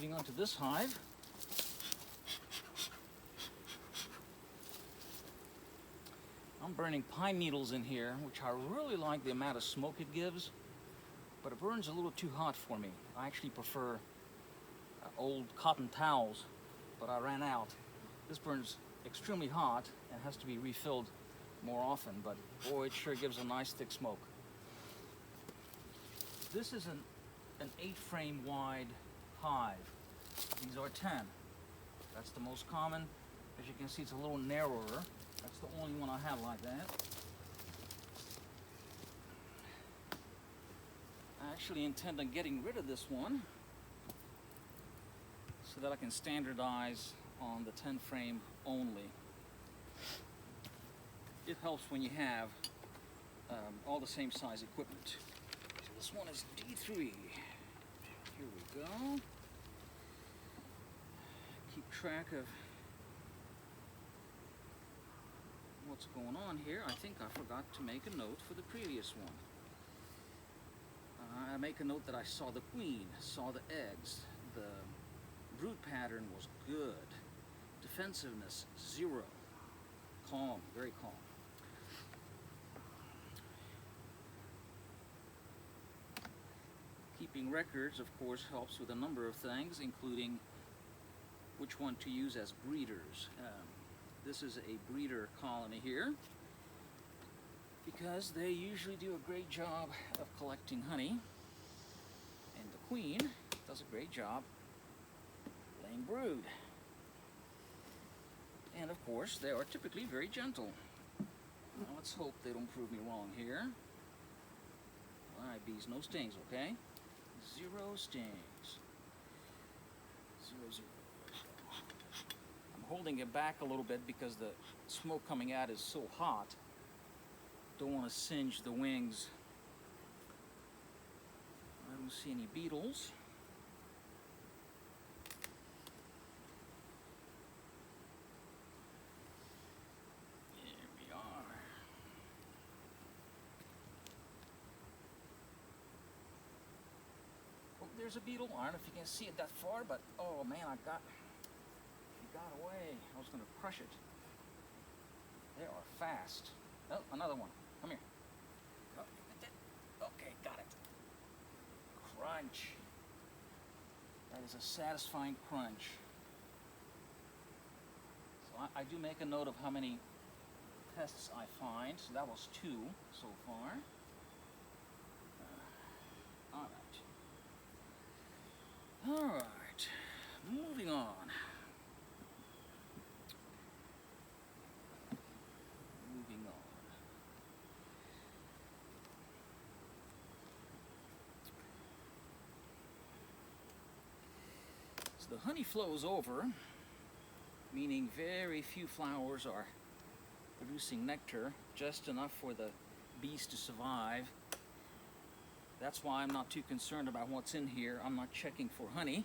Moving on to this hive. I'm burning pine needles in here, which I really like the amount of smoke it gives, but it burns a little too hot for me. I actually prefer old cotton towels, but I ran out. This burns extremely hot and has to be refilled more often, but boy, it sure gives a nice thick smoke. This is an 8-frame wide hive. These are 10. That's the most common. As you can see, it's a little narrower. That's the only one I have like that. I actually intend on getting rid of this one so that I can standardize on the 10 frame only. It helps when you have all the same size equipment. So this one is D3. Here we go. Keep track of what's going on here. I think I forgot to make a note for the previous one. I make a note that I saw the queen, saw the eggs. The brood pattern was good. Defensiveness, 0. Calm, very calm. Keeping records, of course, helps with a number of things, including which one to use as breeders. This is a breeder colony here because they usually do a great job of collecting honey, and the queen does a great job laying brood. And of course, they are typically very gentle. Now let's hope they don't prove me wrong here. All right, bees, no stings, okay? 0 stings. 0, 0. I'm holding it back a little bit because the smoke coming out is so hot. Don't want to singe the wings. I don't see any beetles. Here we are. Oh, there's a beetle. I don't know if you can see it that far, but oh man, it got away. I was going to crush it. They are fast. Oh, another one. Come here. Oh, okay, got it. Crunch. That is a satisfying crunch. So I do make a note of how many pests I find. So that was 2 so far. All right. Moving on. The honey flows over, meaning very few flowers are producing nectar, just enough for the bees to survive. That's why I'm not too concerned about what's in here. I'm not checking for honey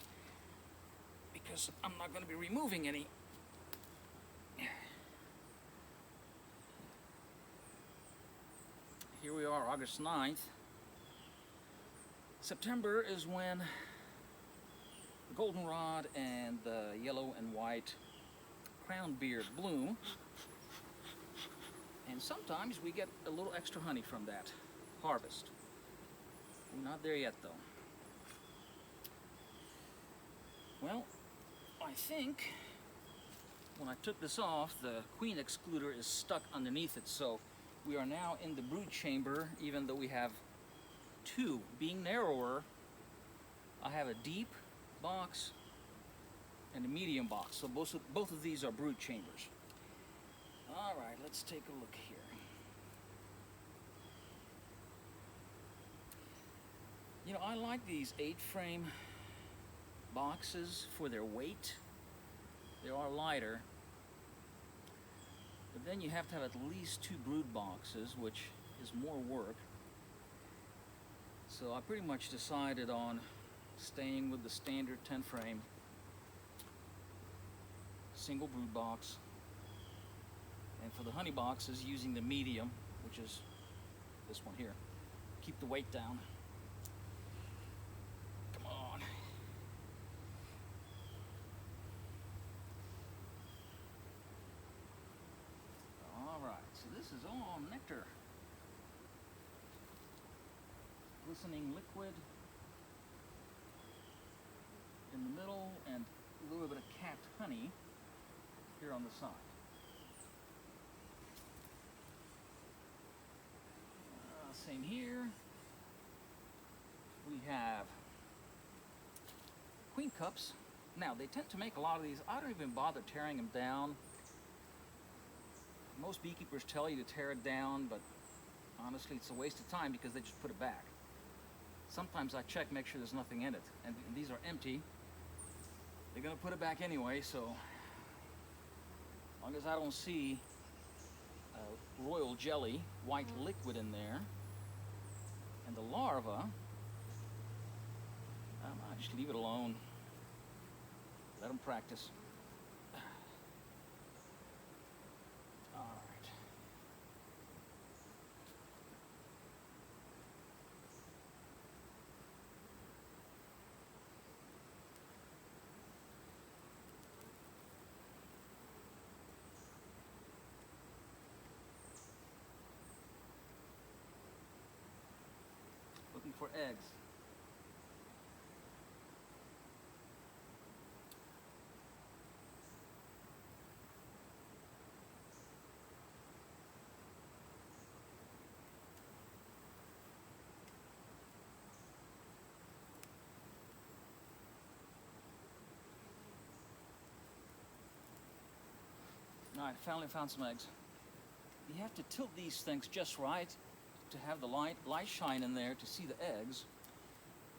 because I'm not going to be removing any. Here we are, August 9th. September is when goldenrod and the yellow and white crown beard bloom, and sometimes we get a little extra honey from that harvest. We're not there yet though. Well, I think when I took this off, the queen excluder is stuck underneath it, so we are now in the brood chamber, even though we have 2. Being narrower, I have a deep box and a medium box, so both of these are brood chambers. All right, let's take a look here. You know, I like these 8-frame boxes for their weight. They are lighter, but then you have to have at least 2 brood boxes, which is more work. So I pretty much decided on staying with the standard 10 frame single brood box, and for the honey boxes using the medium, which is this one here. Keep the weight down. Come on. this is all nectar. Glistening liquid in the middle and a little bit of capped honey here on the side. Same here. We have queen cups. Now, they tend to make a lot of these. I don't even bother tearing them down. Most beekeepers tell you to tear it down, but honestly, it's a waste of time because they just put it back. Sometimes I check, make sure there's nothing in it, and these are empty. They're gonna put it back anyway, so as long as I don't see royal jelly, white liquid in there, and the larva, I just leave it alone. Let them practice. All right. Looking for eggs. All right, finally found some eggs. You have to tilt these things just right to have the light shine in there to see the eggs.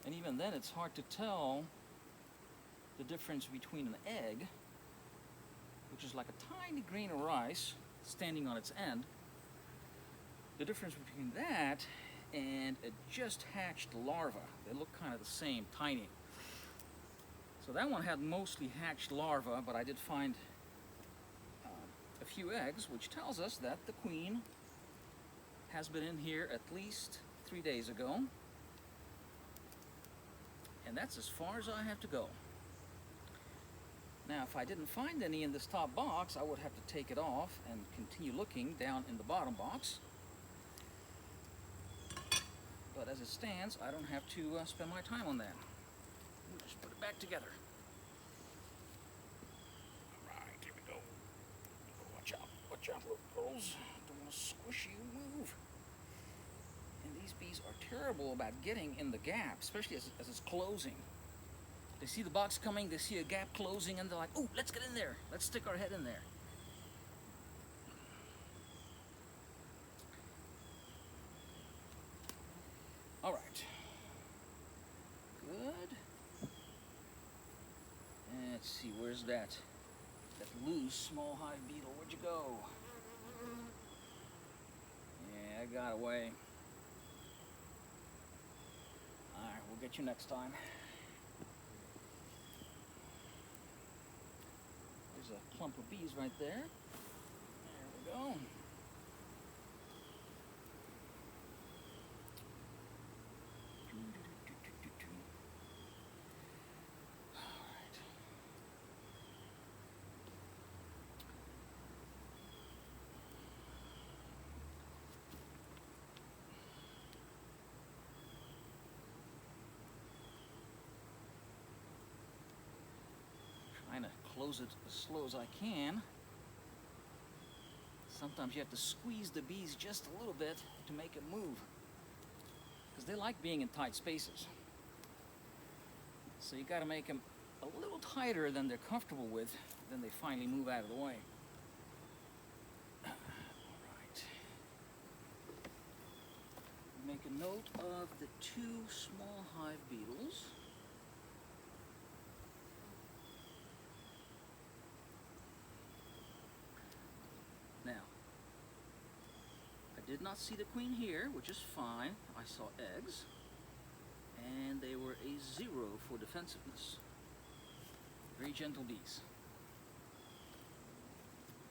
And even then, it's hard to tell the difference between an egg, which is like a tiny grain of rice standing on its end, the difference between that and a just hatched larva. They look kind of the same, tiny. So that one had mostly hatched larvae, but I did find a few eggs, which tells us that the queen has been in here at least 3 days ago. And that's as far as I have to go. Now, if I didn't find any in this top box, I would have to take it off and continue looking down in the bottom box. But as it stands, I don't have to spend my time on that. We'll just put it back together. All right, here we go. Watch out, little girls. Don't want to squish you, move. And these bees are terrible about getting in the gap, especially as it's closing. They see the box coming, they see a gap closing, and they're like, oh, let's get in there. Let's stick our head in there. All right. Good. And let's see, where's that loose small hive beetle? Where'd you go? Yeah, I got away. All right, we'll get you next time. There's a clump of bees right there. There we go. Trying to close it as slow as I can. Sometimes you have to squeeze the bees just a little bit to make it move, because they like being in tight spaces. So you got to make them a little tighter than they're comfortable with, then they finally move out of the way. All right. Make a note of the 2 small hive beetles. Now, I did not see the queen here, which is fine. I saw eggs, and they were a 0 for defensiveness. Very gentle bees.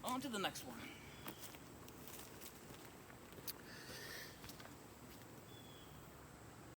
On to the next one.